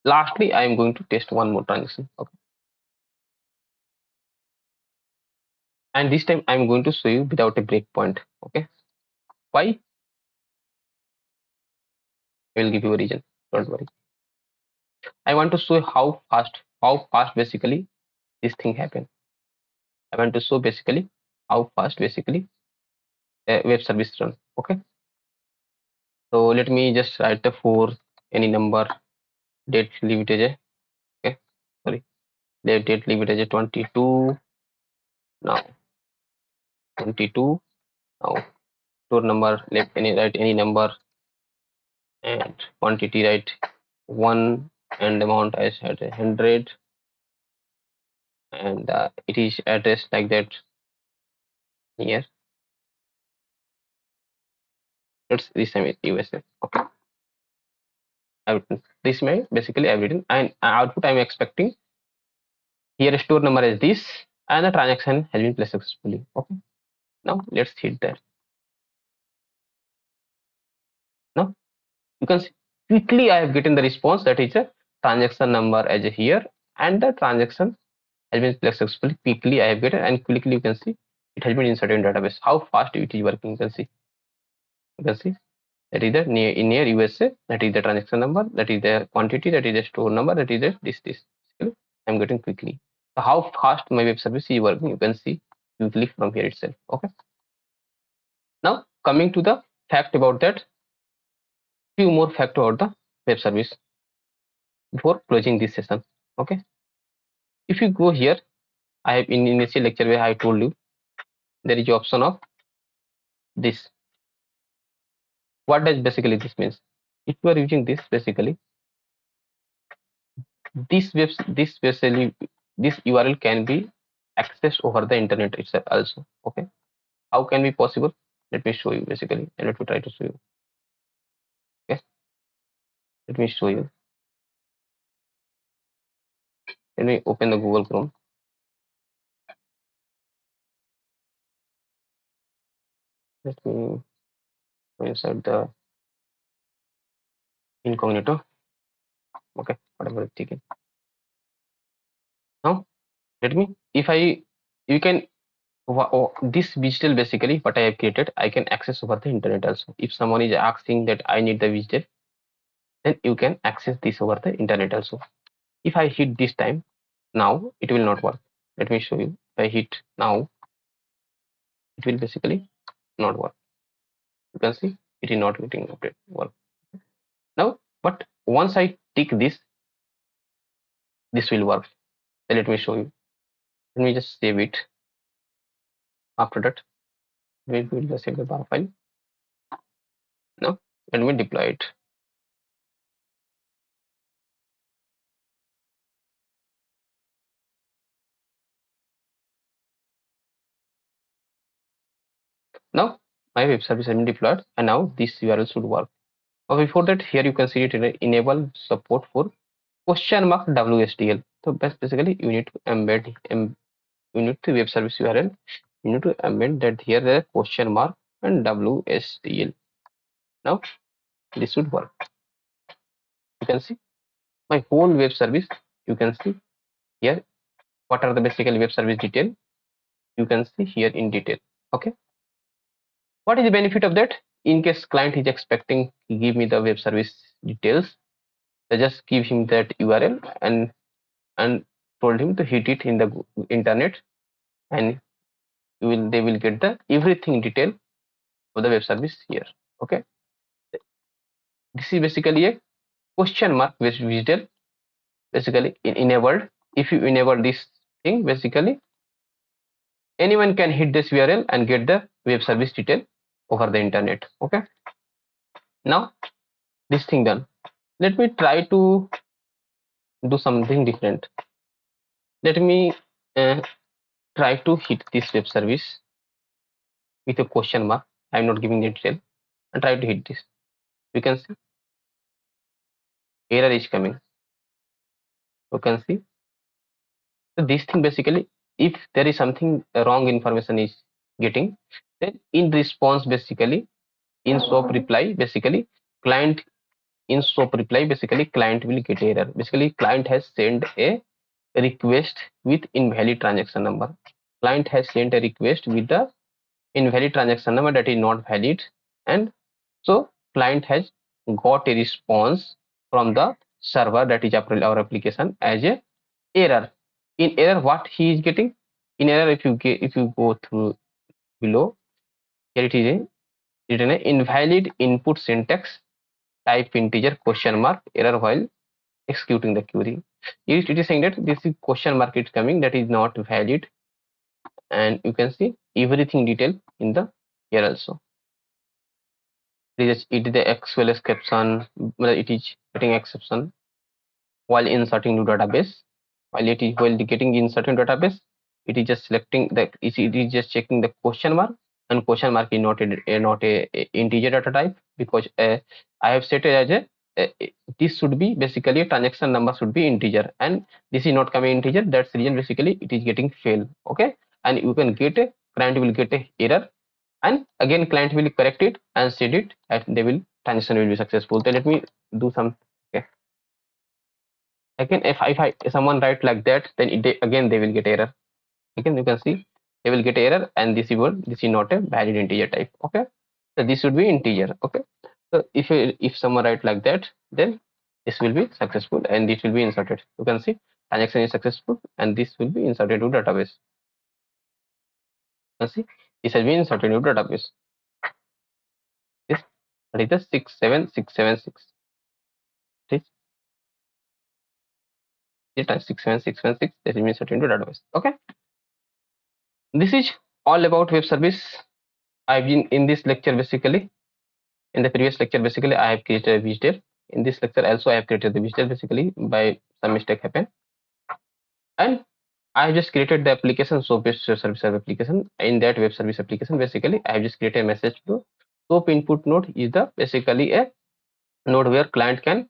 Lastly, I am going to test one more transaction. Okay. And this time I am going to show you without a breakpoint. Okay. Why? I will give you a reason. Don't worry. I want to show how fast basically this thing happen. I want to show basically how fast basically a web service run. Okay. So let me just write the for any number, date, leave it as a, okay. Sorry. Date, leave it as a 22. Now 22. Now store number, left any, write any number, and quantity, write 1, and amount I had 100, and it is addressed like that here. Let's this time USA. Okay. This may basically I've written, and output I'm expecting here store number is this, and the transaction has been placed successfully. Okay. Now let's hit that. Now you can see quickly I have gotten the response that is a transaction number as a here, and the transaction has been placed successfully. Quickly I have gotten, and quickly you can see it has been inserted in database. How fast it is working, you can see. You can see that is the near USA, that is the transaction number, that is the quantity, that is the store number, that is the this. I'm getting quickly. So how fast my web service is working, you can see quickly from here itself. Okay. Now coming to the fact about that, few more fact about the web service before closing this session. Okay. If you go here, I have in initial lecture where I told you there is the option of this. What does basically this means? If you are using this basically, this basically this URL can be accessed over the internet itself also. Okay. How can be possible? Let me show you basically, and let me try to show you. Okay. Let me show you. Let me open the Google Chrome. Let me go inside the incognito. Okay, whatever it's taken. Now let me, if I, you can, this digital basically what I have created, I can access over the internet also. If someone is asking that I need the digital, then you can access this over the internet also. If I hit this time, now it will not work. Let me show you. If I hit now, it will basically not work. You can see it is not getting update work now. But once I tick this will work. So let me show you. Let me just save it. After that, we will just save the bar file. Now let me deploy it. Now my web service has been deployed, and now this URL should work. But before that, here you can see it enable support for question mark WSDL. So basically you need to embed you need to web service URL. You need to embed that here the question mark and WSDL. Now this should work. You can see my whole web service. You can see here what are the basically web service detail. You can see here in detail. Okay. What is the benefit of that? In case client is expecting to give me the web service details, I just give him that URL and told him to hit it in the internet, and they will get the everything detail of the web service here. Okay. This is basically a question mark visual basically enabled. If you enable this thing, basically anyone can hit this URL and get the web service detail over the internet. Okay. Now this thing done. Let me try to do something different. Let me try to hit this web service with a question mark. I'm not giving the detail, and try to hit this. You can see error is coming. You can see. So this thing basically, if there is something wrong information is getting, then in response basically in swap reply basically client in SOAP reply, basically client will get error. Basically client has sent a request with invalid transaction number. Client has sent a request with the invalid transaction number that is not valid, and so client has got a response from the server, that is our application, as a error. In error, what he is getting in error, if you go through below, here it is written a invalid input syntax, type integer question mark error while executing the query. It is saying that this is question mark is coming, that is not valid, and you can see everything detail in the here also. It is the actual exception, it is getting exception while inserting new database. While getting inserting database, it is just selecting the it is just checking the question mark, and question mark is not a integer data type, because I have set it as this should be basically a transaction number should be integer, and this is not coming integer. That's the reason basically it is getting fail. Okay, and you can get a client will get a error, and again client will correct it and set it, and they will transaction will be successful. So let me do some. Okay, again if someone write like that, then again they will get error. Again you can see they will get error, and this is not a valid integer type. Okay, so this should be integer. Okay, so if someone write like that, then this will be successful and this will be inserted. You can see transaction is successful and this will be inserted to database. You can see this has been inserted into database. This that is the 67676. This is 67616 that is inserted into database. Okay, this is all about web service. I've been in this lecture basically. In the previous lecture, basically, I have created a visual. In this lecture, also I have created the visual basically by some mistake happened, and I have just created the application SOAP service application. In that web service application, basically, I have just created a message to SOAP input node is the basically a node where client can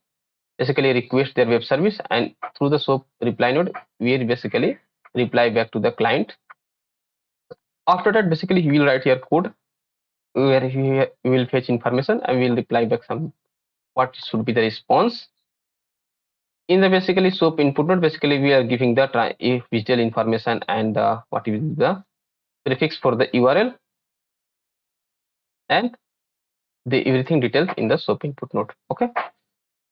basically request their web service, and through the SOAP reply node, we basically reply back to the client. After that, basically, he will write here code where he will fetch information and will reply back some what should be the response. In the basically SOAP input node, basically we are giving the visual information and what is the prefix for the URL and the everything details in the SOAP input node. Okay,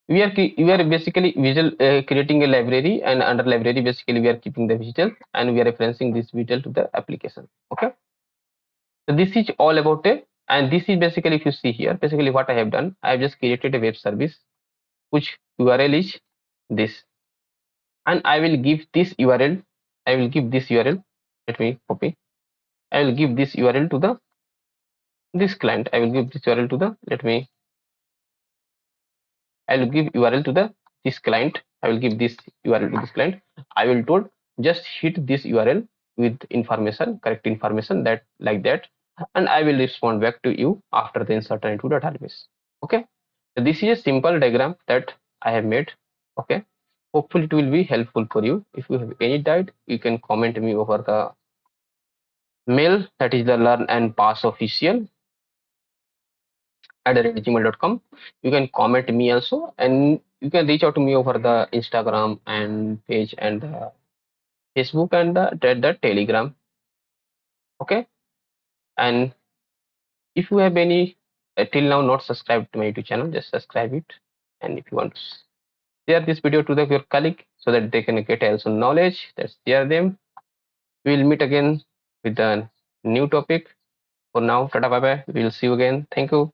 we are basically visual creating a library, and under library basically we are keeping the visual and we are referencing this visual to the application. Okay, so this is all about it, and this is basically, if you see here, basically what I have done, I have just created a web service which URL is this, and I will give this URL. I will give this URL. Let me copy. I will give this URL to the this client. I will give this URL to the I will give URL to the this client. I will give this URL to this client. I will told just hit this URL with information, correct information, that like that, and I will respond back to you after the insert into the database. Okay. So this is a simple diagram that I have made. Okay. Hopefully it will be helpful for you. If you have any doubt, you can comment me over the mail, that is the learn and pass official @gmail.com. You can comment me also, and you can reach out to me over the Instagram and page and the Facebook and the Telegram. Okay, and if you have any till now not subscribed to my YouTube channel, just subscribe it. And if you want to share this video to your colleague so that they can get also knowledge, let's share them. We will meet again with a new topic. For now, tata bye bye. We will see you again. Thank you.